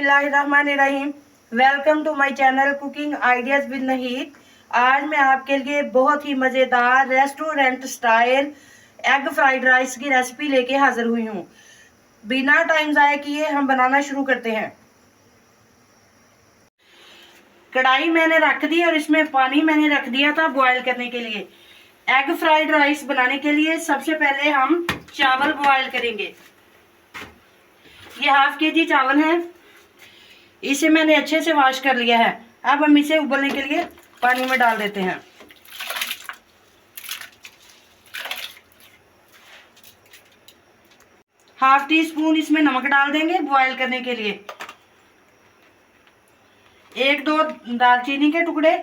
बिस्मिल्लाहिर्रहमानिर्रहीम। Welcome to my channel cooking ideas with Nahid. आज मैं आपके लिए बहुत ही मज़ेदार restaurant style egg fried rice की रेसिपी लेके हाजिर हुई हूँ। बिना टाइम ज़ाया किए हम बनाना शुरू करते हैं। कढ़ाई मैंने रख दी और इसमें पानी मैंने रख दिया था बॉयल करने के लिए। एग फ्राइड राइस बनाने के लिए सबसे पहले हम चावल बॉयल करेंगे। ये हाफ केजी चावल है, इसे मैंने अच्छे से वॉश कर लिया है। अब हम इसे उबलने के लिए पानी में डाल देते हैं। हाफ टी स्पून इसमें नमक डाल देंगे बॉयल करने के लिए। 1-2 दालचीनी के टुकड़े,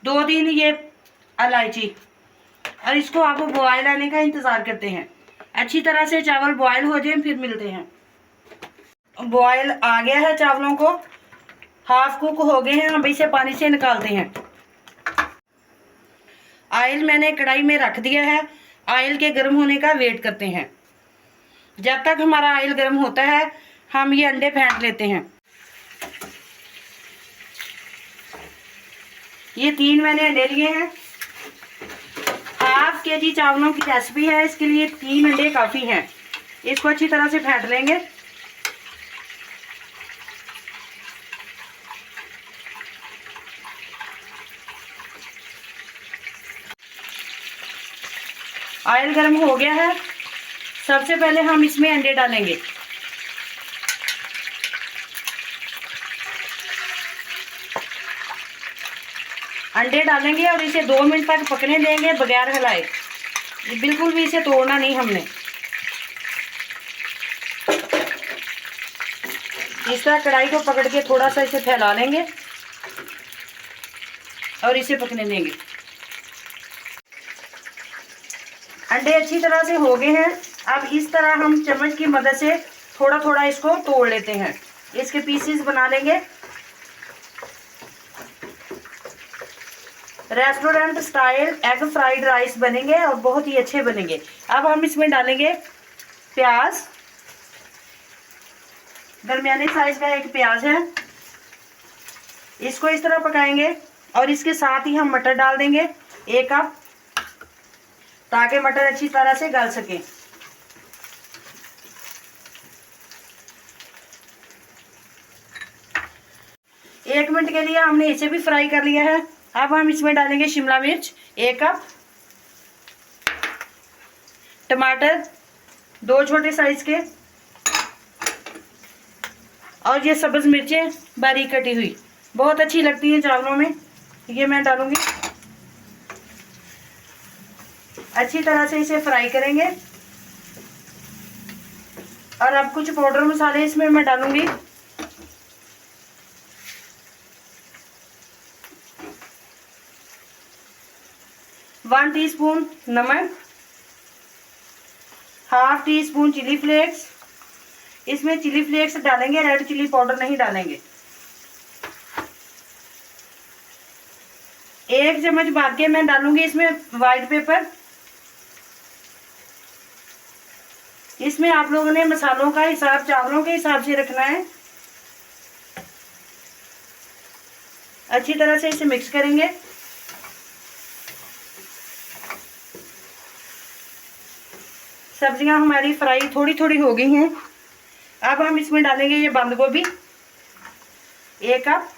2-3 ये इलायची, और इसको आप बॉयल आने का इंतज़ार करते हैं। अच्छी तरह से चावल बॉयल हो जाए फिर मिलते हैं। बॉयल आ गया है चावलों को, हाफ कुक हो गए हैं। हम इसे पानी से निकालते हैं। ऑयल मैंने कढ़ाई में रख दिया है। ऑयल के गर्म होने का वेट करते हैं। जब तक हमारा ऑयल गर्म होता है हम ये अंडे फेंट लेते हैं। ये 3 मैंने अंडे लिए हैं। हाफ केजी चावलों की रेसिपी है, इसके लिए 3 अंडे काफ़ी हैं। इसको अच्छी तरह से फेंट लेंगे। ऑयल गर्म हो गया है। सबसे पहले हम इसमें अंडे डालेंगे। अंडे डालेंगे और इसे 2 मिनट तक पकने देंगे बगैर हिलाए। बिल्कुल भी इसे तोड़ना नहीं हमने। इस तरह कढ़ाई को पकड़ के थोड़ा सा इसे फैला लेंगे और इसे पकने देंगे। अंडे अच्छी तरह से हो गए हैं। अब इस तरह हम चम्मच की मदद से थोड़ा थोड़ा इसको तोड़ लेते हैं। इसके पीसेस बना लेंगे। Restaurant style egg fried rice बनेंगे और बहुत ही अच्छे बनेंगे। अब हम इसमें डालेंगे प्याज। दरमियाने साइज का एक प्याज है, इसको इस तरह पकाएंगे। और इसके साथ ही हम मटर डाल देंगे 1 कप, ताकि मटर अच्छी तरह से गल सके। एक मिनट के लिए हमने इसे भी फ्राई कर लिया है। अब हम इसमें डालेंगे शिमला मिर्च 1 कप, टमाटर 2 छोटे साइज के, और ये सब्ज मिर्चें बारीक कटी हुई, बहुत अच्छी लगती हैं चावलों में। ये मैं डालूंगी। अच्छी तरह से इसे फ्राई करेंगे। और अब कुछ पाउडर मसाले इसमें मैं डालूंगी। वन टीस्पून नमक, half teaspoon chilli flakes. इसमें चिली फ्लेक्स डालेंगे, रेड चिली पाउडर नहीं डालेंगे। 1 चम्मच भर के मैं डालूंगी इसमें व्हाइट पेपर। इसमें आप लोगों ने मसालों का हिसाब चावलों के हिसाब से रखना है। अच्छी तरह से इसे मिक्स करेंगे। सब्जियां हमारी फ्राई थोड़ी थोड़ी हो गई हैं। अब हम इसमें डालेंगे ये बंद गोभी 1 कप,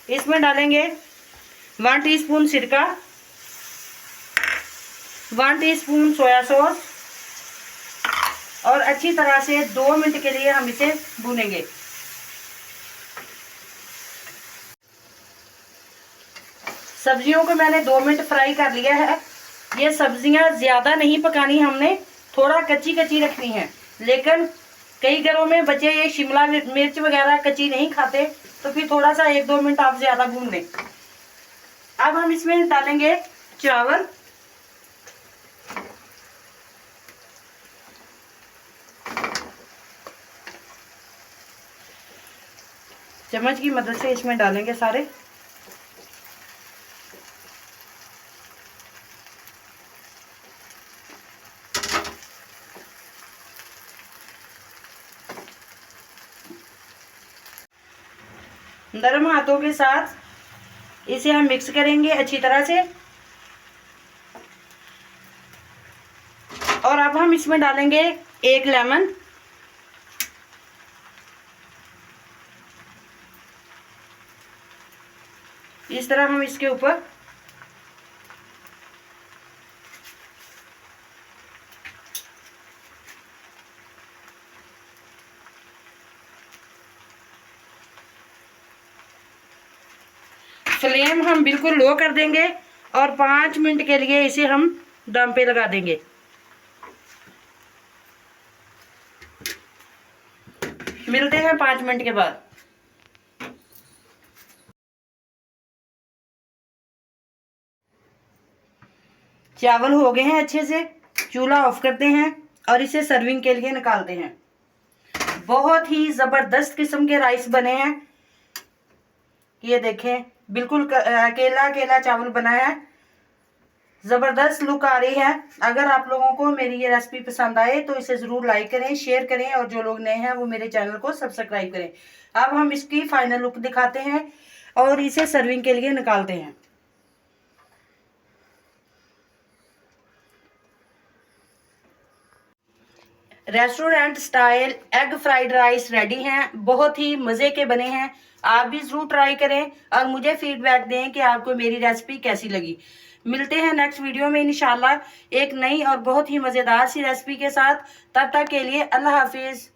इसमें डालेंगे 1 टीस्पून सिरका, 1 टीस्पून सोया सॉस, और अच्छी तरह से 2 मिनट के लिए हम इसे भूनेंगे। सब्जियों को मैंने 2 मिनट फ्राई कर लिया है। ये सब्जियां ज़्यादा नहीं पकानी हमने, थोड़ा कच्ची कच्ची रखनी है। लेकिन कई घरों में बच्चे ये शिमला मिर्च वगैरह कच्ची नहीं खाते, तो फिर थोड़ा सा 1-2 मिनट आप ज़्यादा भून लें। अब हम इसमें डालेंगे चावल। चम्मच की मदद से इसमें डालेंगे सारे। नरम हाथों के साथ इसे हम मिक्स करेंगे अच्छी तरह से। और अब हम इसमें डालेंगे 1 लेमन। इस तरह हम इसके ऊपर फ्लेम हम बिल्कुल लो कर देंगे और 5 मिनट के लिए इसे हम दम पे लगा देंगे। मिलते हैं 5 मिनट के बाद। चावल हो गए हैं अच्छे से। चूल्हा ऑफ करते हैं और इसे सर्विंग के लिए निकालते हैं। बहुत ही ज़बरदस्त किस्म के राइस बने हैं। ये देखें, बिल्कुल अकेला अकेला चावल बना है। ज़बरदस्त लुक आ रही है। अगर आप लोगों को मेरी ये रेसिपी पसंद आए तो इसे ज़रूर लाइक करें, शेयर करें और जो लोग नए हैं वो मेरे चैनल को सब्सक्राइब करें। अब हम इसकी फाइनल लुक दिखाते हैं और इसे सर्विंग के लिए निकालते हैं। Restaurant style egg fried rice ready हैं। बहुत ही मज़े के बने हैं। आप भी ज़रूर ट्राई करें और मुझे फीडबैक दें कि आपको मेरी रेसिपी कैसी लगी। मिलते हैं नेक्स्ट वीडियो में इंशाल्लाह एक नई और बहुत ही मज़ेदार सी रेसिपी के साथ। तब तक के लिए अल्लाह हाफिज़।